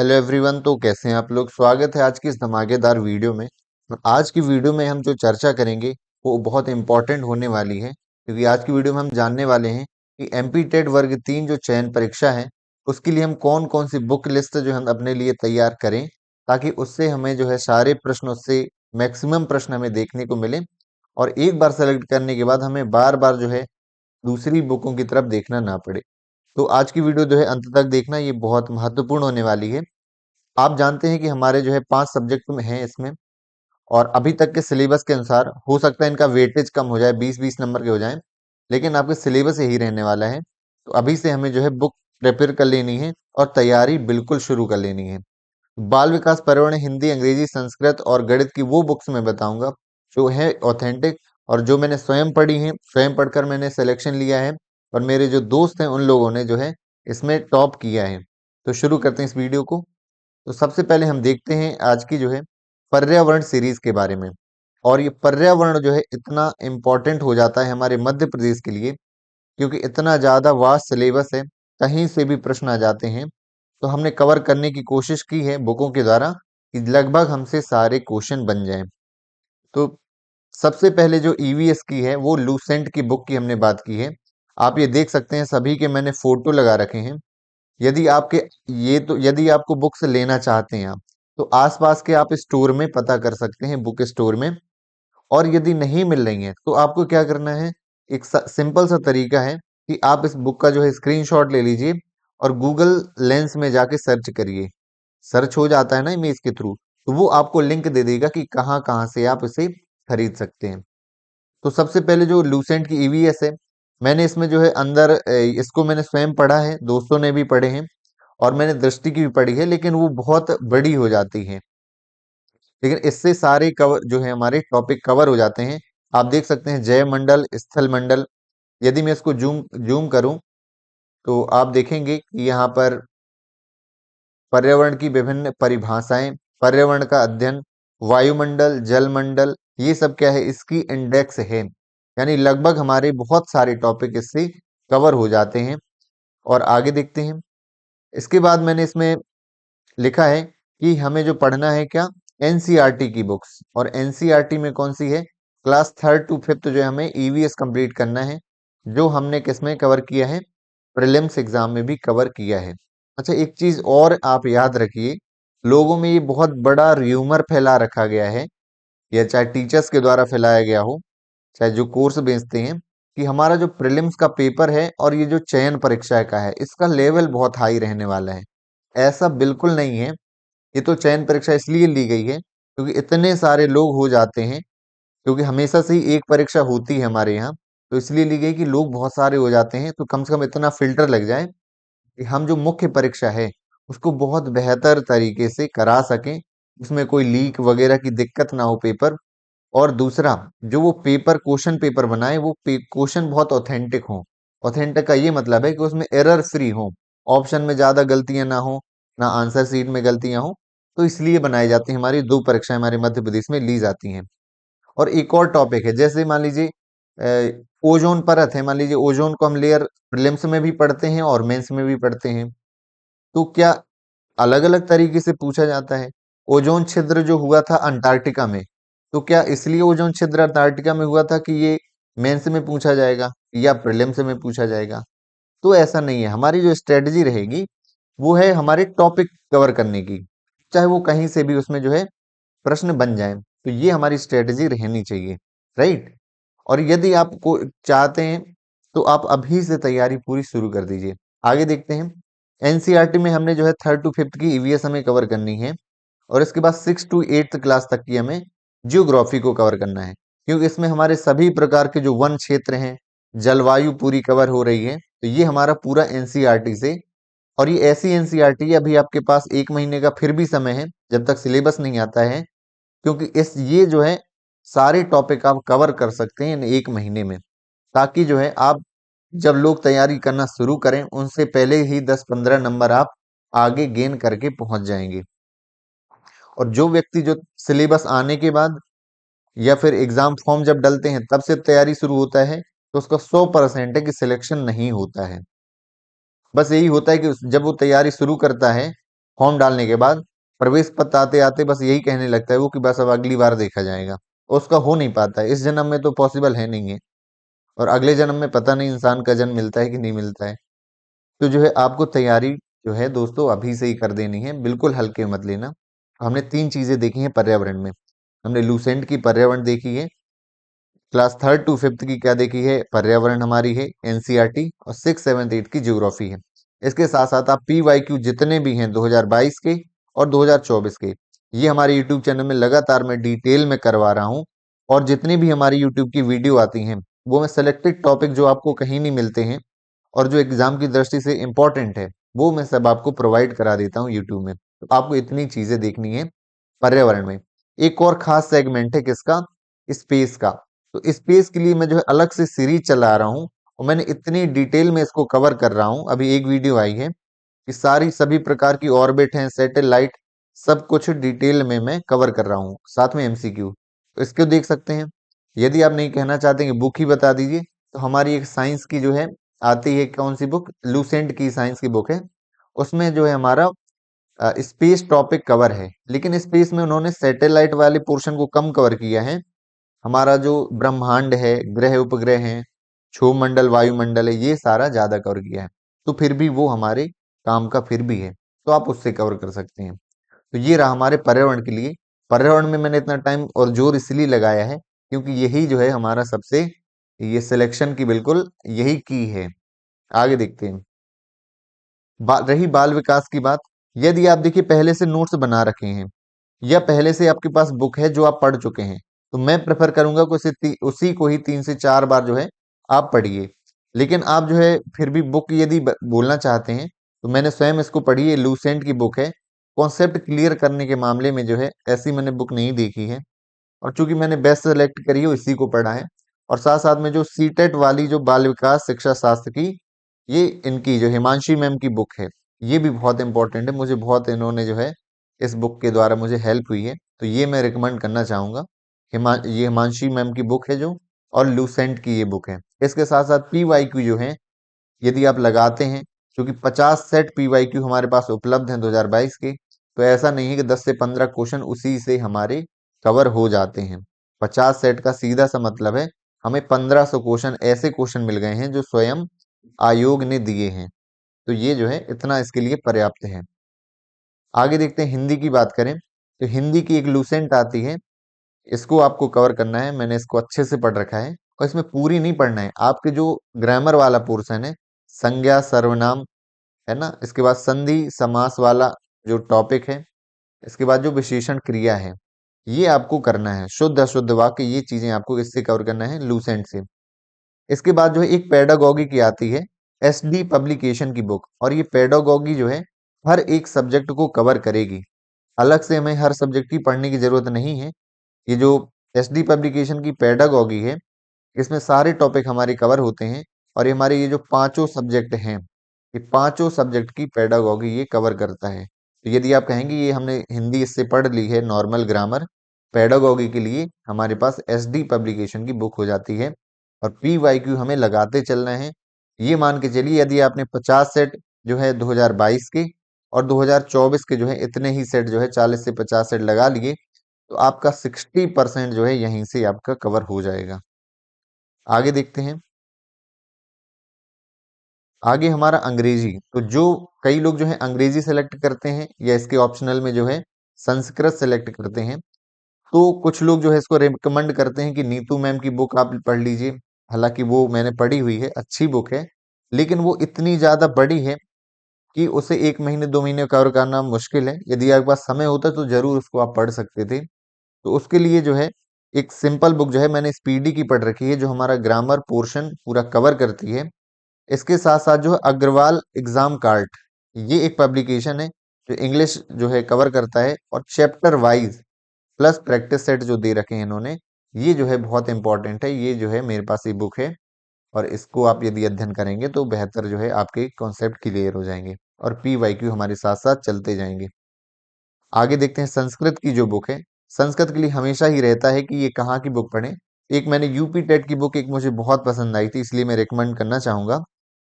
Hello everyone. तो कैसे हैं आप लोग। स्वागत है आज की इस धमाकेदार वीडियो में। और आज की वीडियो में हम जो चर्चा करेंगे वो बहुत इंपॉर्टेंट होने वाली है, क्योंकि आज की वीडियो में हम जानने वाले हैं कि एमपी टेट वर्ग 3 जो चयन परीक्षा है उसके लिए हम कौन कौन सी बुक लिस्ट जो हम अपने लिए तैयार करें, ताकि उससे हमें जो है सारे प्रश्न, उससे मैक्सिमम प्रश्न हमें देखने को मिले। और एक बार सेलेक्ट करने के बाद हमें बार बार जो है दूसरी बुकों की तरफ देखना ना पड़े। तो आज की वीडियो जो है अंत तक देखना, ये बहुत महत्वपूर्ण होने वाली है। आप जानते हैं कि हमारे जो है 5 सब्जेक्ट में हैं इसमें, और अभी तक के सिलेबस के अनुसार हो सकता है इनका वेटेज कम हो जाए, 20-20 नंबर के हो जाएं, लेकिन आपके सिलेबस यही रहने वाला है। तो अभी से हमें जो है बुक प्रिपेयर कर लेनी है और तैयारी बिल्कुल शुरू कर लेनी है। बाल विकास, पर्यावरण, हिंदी, अंग्रेजी, संस्कृत और गणित की वो बुक्स मैं बताऊंगा जो है ऑथेंटिक, और जो मैंने स्वयं पढ़ी हैं, स्वयं पढ़कर मैंने सिलेक्शन लिया है, और मेरे जो दोस्त हैं उन लोगों ने जो है इसमें टॉप किया है। तो शुरू करते हैं इस वीडियो को। तो सबसे पहले हम देखते हैं आज की जो है पर्यावरण सीरीज के बारे में। और ये पर्यावरण जो है इतना इम्पोर्टेंट हो जाता है हमारे मध्य प्रदेश के लिए, क्योंकि इतना ज्यादा वास्ट सिलेबस है, कहीं से भी प्रश्न आ जाते हैं। तो हमने कवर करने की कोशिश की है बुकों के द्वारा कि लगभग हमसे सारे क्वेश्चन बन जाएं। तो सबसे पहले जो ईवीएस की है वो लूसेंट की बुक की हमने बात की है। आप ये देख सकते हैं, सभी के मैंने फोटो लगा रखे हैं। यदि आपके यदि आपको बुक्स लेना चाहते हैं आप, तो आसपास के आप स्टोर में पता कर सकते हैं, बुक स्टोर में। और यदि नहीं मिल रही हैं तो आपको क्या करना है, एक सिंपल सा तरीका है कि आप इस बुक का जो है स्क्रीनशॉट ले लीजिए और गूगल लेंस में जाके सर्च करिए। सर्च हो जाता है ना इमेज के थ्रू, तो वो आपको लिंक दे देगा कि कहाँ कहाँ से आप इसे खरीद सकते हैं। तो सबसे पहले जो लूसेंट की ईवीएस है, मैंने इसमें जो है अंदर इसको मैंने स्वयं पढ़ा है, दोस्तों ने भी पढ़े हैं, और मैंने दृष्टि की भी पढ़ी है, लेकिन वो बहुत बड़ी हो जाती है। लेकिन इससे सारे कवर जो है हमारे टॉपिक कवर हो जाते हैं। आप देख सकते हैं जय मंडल, स्थल मंडल। यदि मैं इसको जूम जूम करूं तो आप देखेंगे कि यहाँ पर पर्यावरण की विभिन्न परिभाषाएं, पर्यावरण का अध्ययन, वायुमंडल, जलमंडल, ये सब क्या है, इसकी इंडेक्स है। यानी लगभग हमारे बहुत सारे टॉपिक इससे कवर हो जाते हैं। और आगे देखते हैं। इसके बाद मैंने इसमें लिखा है कि हमें जो पढ़ना है क्या, एनसीईआरटी की बुक्स। और एनसीईआरटी में कौन सी है, क्लास 3rd to 5th जो है हमें ईवीएस कंप्लीट करना है, जो हमने किसमें कवर किया है, प्रीलिम्स एग्जाम में भी कवर किया है। अच्छा, एक चीज और आप याद रखिए, लोगों में ये बहुत बड़ा र्यूमर फैला रखा गया है, या चाहे टीचर्स के द्वारा फैलाया गया हो, चाहे जो कोर्स बेचते हैं, कि हमारा जो प्रीलिम्स का पेपर है और ये जो चयन परीक्षा का है इसका लेवल बहुत हाई रहने वाला है। ऐसा बिल्कुल नहीं है। ये तो चयन परीक्षा इसलिए ली गई है क्योंकि इतने सारे लोग हो जाते हैं, क्योंकि हमेशा से ही एक परीक्षा होती है हमारे यहाँ, तो इसलिए ली गई कि लोग बहुत सारे हो जाते हैं, तो कम से कम इतना फिल्टर लग जाए कि हम जो मुख्य परीक्षा है उसको बहुत बेहतर तरीके से करा सकें, उसमें कोई लीक वगैरह की दिक्कत ना हो पेपर। और दूसरा, जो वो पेपर क्वेश्चन पेपर बनाए वो क्वेश्चन बहुत ऑथेंटिक हो। ऑथेंटिक का ये मतलब है कि उसमें एरर फ्री हो, ऑप्शन में ज्यादा गलतियां ना हो, ना आंसर शीट में गलतियां हो। तो इसलिए बनाई जाती है, हमारी 2 परीक्षाएं हमारे मध्य प्रदेश में ली जाती हैं। और एक और टॉपिक है, जैसे मान लीजिए ओजोन परत है, मान लीजिए ओजोन को हम लेयर प्रीलिम्स में भी पढ़ते हैं और मेंस में भी पढ़ते हैं। तो क्या अलग अलग तरीके से पूछा जाता है। ओजोन छिद्र जो हुआ था अंटार्कटिका में, तो क्या इसलिए ओजोन छिद्र अंटार्कटिका में हुआ था कि ये मेंस में पूछा जाएगा या प्रीलिम्स में पूछा जाएगा। तो ऐसा नहीं है। हमारी जो स्ट्रेटजी रहेगी वो है हमारे टॉपिक कवर करने की, चाहे वो कहीं से भी उसमें जो है प्रश्न बन जाए। तो ये हमारी स्ट्रेटजी रहनी चाहिए, राइट। और यदि आप को चाहते हैं तो आप अभी से तैयारी पूरी शुरू कर दीजिए। आगे देखते हैं। एनसीईआरटी में हमने जो है 3rd to 5th की ईवीएस हमें कवर करनी है, और इसके बाद 6th to 8th क्लास तक की हमें जियोग्राफी को कवर करना है, क्योंकि इसमें हमारे सभी प्रकार के जो वन क्षेत्र हैं, जलवायु पूरी कवर हो रही है। तो ये हमारा पूरा एनसीईआरटी से। और ये ऐसी एनसीईआरटी है, अभी आपके पास 1 महीने का फिर भी समय है जब तक सिलेबस नहीं आता है, क्योंकि इस ये जो है सारे टॉपिक आप कवर कर सकते हैं इन 1 महीने में, ताकि जो है आप जब लोग तैयारी करना शुरू करें उनसे पहले ही 10-15 नंबर आप आगे गेन करके पहुंच जाएंगे। और जो व्यक्ति जो सिलेबस आने के बाद या फिर एग्जाम फॉर्म जब डलते हैं तब से तैयारी शुरू होता है, तो उसका 100% है कि सिलेक्शन नहीं होता है। बस यही होता है कि जब वो तैयारी शुरू करता है फॉर्म डालने के बाद प्रवेश पत्र आते आते बस यही कहने लगता है वो कि बस अब अगली बार देखा जाएगा। उसका हो नहीं पाता है, इस जन्म में तो पॉसिबल है नहीं है, और अगले जन्म में पता नहीं इंसान का जन्म मिलता है कि नहीं मिलता है। तो जो है आपको तैयारी जो है दोस्तों अभी से ही कर देनी है, बिल्कुल हल्के मत लेना। हमने 3 चीजें देखी हैं पर्यावरण में। हमने लूसेंट की पर्यावरण देखी है, क्लास 3rd to 5th की क्या देखी है, पर्यावरण हमारी है एनसीईआरटी, और 6th 7th 8th की ज्योग्राफी है। इसके साथ साथ आप पीवाईक्यू जितने भी हैं 2022 के और 2024 के, ये हमारे यूट्यूब चैनल में लगातार मैं डिटेल में करवा रहा हूँ। और जितनी भी हमारी यूट्यूब की वीडियो आती हैं वो मैं सेलेक्टेड टॉपिक जो आपको कहीं नहीं मिलते हैं और जो एग्जाम की दृष्टि से इंपॉर्टेंट है वो मैं सब आपको प्रोवाइड करा देता हूँ यूट्यूब में। तो आपको इतनी चीजें देखनी है पर्यावरण में। एक और खास सेगमेंट है किसका, स्पेस का। तो स्पेस के लिए मैं जो है अलग से सीरीज चला रहा हूँ, और मैंने इतनी डिटेल में इसको कवर कर रहा हूँ। अभी एक वीडियो आई है कि सारी सभी प्रकार की ऑर्बिट हैं, सैटेलाइट, सब कुछ डिटेल में मैं कवर कर रहा हूँ, साथ में एमसीक्यू। तो इसको देख सकते हैं। यदि आप नहीं कहना चाहते कि बुक ही बता दीजिए, तो हमारी एक साइंस की जो है आती है, कौन सी बुक, लूसेंट की साइंस की बुक है। उसमें जो है हमारा स्पेस टॉपिक कवर है, लेकिन स्पेस में उन्होंने सैटेलाइट वाले पोर्शन को कम कवर किया है। हमारा जो ब्रह्मांड है, ग्रह उपग्रह हैं, क्षोमंडल, वायुमंडल है, ये सारा ज्यादा कवर किया है। तो फिर भी वो हमारे काम का फिर भी है, तो आप उससे कवर कर सकते हैं। तो ये रहा हमारे पर्यावरण के लिए। पर्यावरण में मैंने इतना टाइम और जोर इसलिए लगाया है क्योंकि यही जो है हमारा सबसे, ये सिलेक्शन की बिल्कुल यही की है। आगे देखते हैं। रही बाल विकास की बात। यदि आप देखिए पहले से नोट्स बना रखे हैं या पहले से आपके पास बुक है जो आप पढ़ चुके हैं, तो मैं प्रेफर करूंगा कि उसी को ही 3 से 4 बार जो है आप पढ़िए। लेकिन आप जो है फिर भी बुक यदि बोलना चाहते हैं, तो मैंने स्वयं इसको पढ़ी है, लूसेंट की बुक है। कॉन्सेप्ट क्लियर करने के मामले में जो है ऐसी मैंने बुक नहीं देखी है, और चूंकि मैंने बेस्ट सेलेक्ट करी है इसी को पढ़ा है। और साथ साथ में जो सीटेट वाली जो बाल विकास शिक्षा शास्त्र की, ये इनकी जो हिमांशी मैम की बुक है, ये भी बहुत इंपॉर्टेंट है। मुझे बहुत इन्होंने जो है इस बुक के द्वारा मुझे हेल्प हुई है, तो ये मैं रिकमेंड करना चाहूंगा। ये हिमांशी मैम की बुक है जो, और लूसेंट की ये बुक है। इसके साथ साथ पीवाईक्यू जो है, यदि आप लगाते हैं, क्योंकि 50 सेट पीवाईक्यू हमारे पास उपलब्ध हैं 2022 के, तो ऐसा नहीं है कि 10 से 15 क्वेश्चन उसी से हमारे कवर हो जाते हैं। 50 सेट का सीधा सा मतलब है हमें 1500 क्वेश्चन, ऐसे क्वेश्चन मिल गए हैं जो स्वयं आयोग ने दिए हैं। तो ये जो है इतना इसके लिए पर्याप्त है। आगे देखते हैं, हिंदी की बात करें तो हिंदी की एक लूसेंट आती है, इसको आपको कवर करना है। मैंने इसको अच्छे से पढ़ रखा है, और इसमें पूरी नहीं पढ़ना है, आपके जो ग्रामर वाला पोर्शन है, संज्ञा सर्वनाम है ना, इसके बाद संधि समास वाला जो टॉपिक है, इसके बाद जो विशेषण क्रिया है, ये आपको करना है। शुद्ध अशुद्ध वाक्य, ये चीजें आपको इससे कवर करना है, लूसेंट से। इसके बाद जो है एक पेडागोगी की आती है, एसडी पब्लिकेशन की बुक, और ये पेडागोगी जो है हर एक सब्जेक्ट को कवर करेगी। अलग से हमें हर सब्जेक्ट की पढ़ने की जरूरत नहीं है। ये जो एसडी पब्लिकेशन की पेडागोगी है, इसमें सारे टॉपिक हमारे कवर होते हैं, और ये हमारे ये जो पांचों सब्जेक्ट हैं, ये पांचों सब्जेक्ट की पेडागोगी ये कवर करता है। तो यदि आप कहेंगे ये हमने हिंदी इससे पढ़ ली है, नॉर्मल ग्रामर, पेडागोगी के लिए हमारे पास एसडी पब्लिकेशन की बुक हो जाती है। और पीवाईक्यू हमें लगाते चलना है। ये मान के चलिए यदि आपने 50 सेट जो है 2022 के और 2024 के जो है इतने ही सेट जो है 40 से 50 सेट लगा लिए, तो आपका 60% जो है यहीं से आपका कवर हो जाएगा। आगे देखते हैं। आगे हमारा अंग्रेजी, तो जो कई लोग जो है अंग्रेजी सेलेक्ट करते हैं, या इसके ऑप्शनल में जो है संस्कृत सेलेक्ट करते हैं। तो कुछ लोग जो है इसको रिकमेंड करते हैं कि नीतू मैम की बुक आप पढ़ लीजिए। हालांकि वो मैंने पढ़ी हुई है, अच्छी बुक है, लेकिन वो इतनी ज्यादा बड़ी है कि उसे 1 महीने 2 महीने कवर करना मुश्किल है। यदि आपके पास समय होता तो जरूर उसको आप पढ़ सकते थे। तो उसके लिए जो है एक सिंपल बुक जो है मैंने स्पीडी की पढ़ रखी है, जो हमारा ग्रामर पोर्शन पूरा कवर करती है। इसके साथ साथ जो है अग्रवाल एग्जाम कार्ट, ये एक पब्लिकेशन है जो इंग्लिश जो है कवर करता है, और chapter wise plus practice set जो दे रखे हैं इन्होंने, ये जो है बहुत इंपॉर्टेंट है। ये जो है मेरे पास ये बुक है, और इसको आप यदि अध्ययन करेंगे तो बेहतर जो है आपके कॉन्सेप्ट क्लियर हो जाएंगे, और पीवाईक्यू हमारे साथ साथ चलते जाएंगे। आगे देखते हैं संस्कृत की जो बुक है। संस्कृत के लिए हमेशा ही रहता है कि ये कहाँ की बुक पढ़ें। एक मैंने यूपी टेट की बुक एक मुझे बहुत पसंद आई थी, इसलिए मैं रिकमेंड करना चाहूंगा।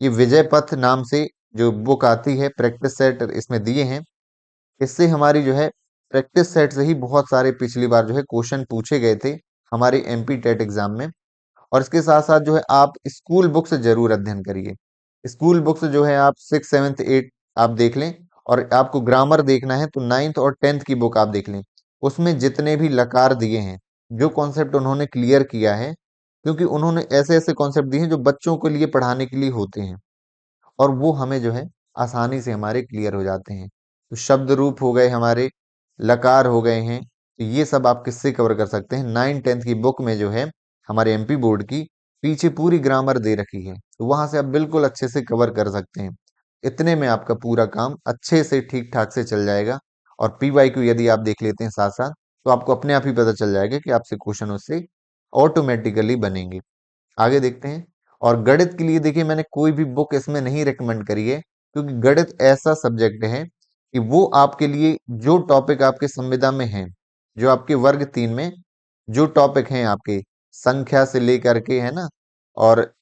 ये विजय पथ नाम से जो बुक आती है, प्रैक्टिस सेट इसमें दिए हैं। इससे हमारी जो है प्रैक्टिस सेट से ही बहुत सारे पिछली बार जो है क्वेश्चन पूछे गए थे हमारे एमपी टेट एग्जाम में। और इसके साथ साथ जो है आप स्कूल बुक से जरूर अध्ययन करिए। स्कूल बुक्स जो है आप 6, 7, 8 आप देख लें। और आपको ग्रामर देखना है तो 9th और 10th की बुक आप देख लें। उसमें जितने भी लकार दिए हैं, जो कॉन्सेप्ट उन्होंने क्लियर किया है, क्योंकि उन्होंने ऐसे ऐसे कॉन्सेप्ट दिए हैं जो बच्चों के लिए पढ़ाने के लिए होते हैं, और वो हमें जो है आसानी से हमारे क्लियर हो जाते हैं। तो शब्द रूप हो गए हमारे, लकार हो गए हैं, तो ये सब आप किससे कवर कर सकते हैं? 9th 10th की बुक में जो है हमारे एमपी बोर्ड की पीछे पूरी ग्रामर दे रखी है, तो वहां से आप बिल्कुल अच्छे से कवर कर सकते हैं। इतने में आपका पूरा काम अच्छे से ठीक ठाक से चल जाएगा। और पीवाईक्यू यदि आप देख लेते हैं साथ साथ, तो आपको अपने आप ही पता चल जाएगा कि आपसे क्वेश्चन उससे ऑटोमेटिकली बनेंगे। आगे देखते हैं। और गणित के लिए देखिए, मैंने कोई भी बुक इसमें नहीं रिकमेंड करी है, क्योंकि गणित ऐसा सब्जेक्ट है कि वो आपके लिए जो टॉपिक आपके संविदा में हैं, जो आपके वर्ग 3 में जो टॉपिक हैं आपके, संख्या से लेकर के, है ना, और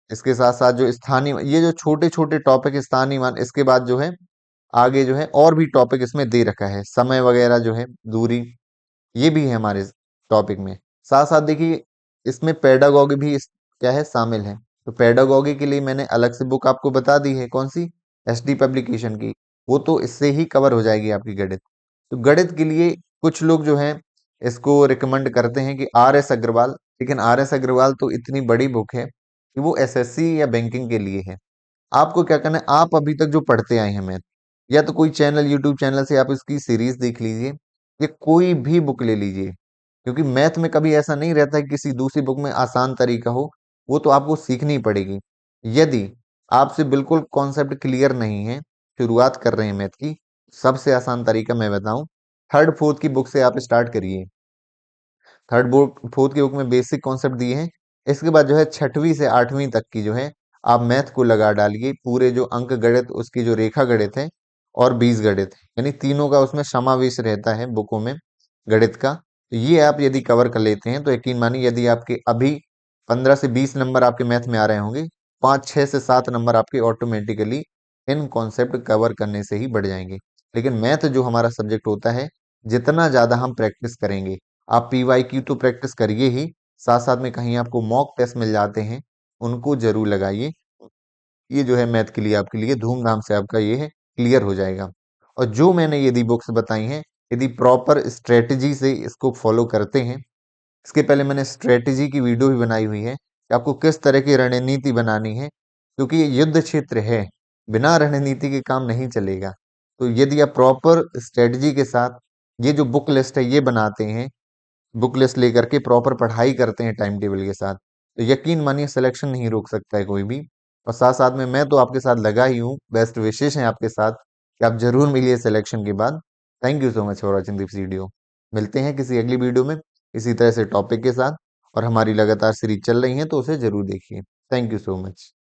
इसके साथ साथ जो स्थानीय, ये जो छोटे छोटे टॉपिक, स्थानीय मान, इसके बाद जो है आगे जो है और भी टॉपिक इसमें दे रखा है, समय वगैरह जो है, दूरी, ये भी है हमारे टॉपिक में। साथ साथ देखिए, इसमें पेडागॉगी भी क्या है, शामिल है। तो पेडागॉगी के लिए मैंने अलग से बुक आपको बता दी है, कौन सी? एसडी पब्लिकेशन की। वो तो इससे ही कवर हो जाएगी आपकी गणित। तो गणित के लिए कुछ लोग जो है इसको रिकमेंड करते हैं कि आर एस अग्रवाल, लेकिन आर एस अग्रवाल तो इतनी बड़ी बुक है कि वो एसएससी या बैंकिंग के लिए है। आपको क्या करना है, आप अभी तक जो पढ़ते आए हैं मैथ, या तो कोई चैनल, यूट्यूब चैनल से आप इसकी सीरीज देख लीजिए, या कोई भी बुक ले लीजिए। क्योंकि मैथ में कभी ऐसा नहीं रहता है कि किसी दूसरी बुक में आसान तरीका हो, वो तो आपको सीखनी पड़ेगी। यदि आपसे बिल्कुल कॉन्सेप्ट क्लियर नहीं है, शुरुआत कर रहे हैं मैथ की, सबसे आसान तरीका मैं बताऊं, 3rd 4th की बुक से आप स्टार्ट करिए। 3rd 4th की बुक में बेसिक कॉन्सेप्ट दिए हैं। इसके बाद जो है 6वीं से 8वीं तक की जो है आप मैथ को लगा डालिए, पूरे जो अंक गणित, उसकी जो रेखा गणित है और बीज गणित है, यानी तीनों का उसमें समावेश रहता है बुकों में गणित का। तो ये आप यदि कवर कर लेते हैं तो यकीन मानिए, यदि आपके अभी 15 से 20 नंबर आपके मैथ में आ रहे होंगे, 5, 6 से 7 नंबर आपके ऑटोमेटिकली इन कॉन्सेप्ट कवर करने से ही बढ़ जाएंगे। लेकिन मैथ जो हमारा सब्जेक्ट होता है, जितना ज्यादा हम प्रैक्टिस करेंगे, आप पीवाई की तो प्रैक्टिस करिए ही, साथ साथ में कहीं आपको मॉक टेस्ट मिल जाते हैं, उनको जरूर लगाइए। ये जो है मैथ के लिए आपके लिए धूमधाम से आपका ये है क्लियर हो जाएगा। और जो मैंने यदि बुक्स बताई हैं, यदि प्रॉपर स्ट्रेटजी से इसको फॉलो करते हैं, इसके पहले मैंने स्ट्रेटजी की वीडियो भी बनाई हुई है कि आपको किस तरह की रणनीति बनानी है, क्योंकि ये युद्ध क्षेत्र है, बिना रणनीति के काम नहीं चलेगा। तो यदि आप प्रॉपर स्ट्रेटजी के साथ ये जो बुक लिस्ट है ये बनाते हैं, बुक लिस्ट लेकर के प्रॉपर पढ़ाई करते हैं टाइम टेबल के साथ, तो यकीन मानिए सिलेक्शन नहीं रोक सकता है कोई भी। और साथ साथ में मैं तो आपके साथ लगा ही हूँ, बेस्ट विशेष हैं आपके साथ कि आप जरूर मिलिए सिलेक्शन के बाद। Thank you so much for watching this video. मिलते हैं किसी अगली वीडियो में इसी तरह से टॉपिक के साथ, और हमारी लगातार सीरीज चल रही है तो उसे जरूर देखिए। Thank you so much.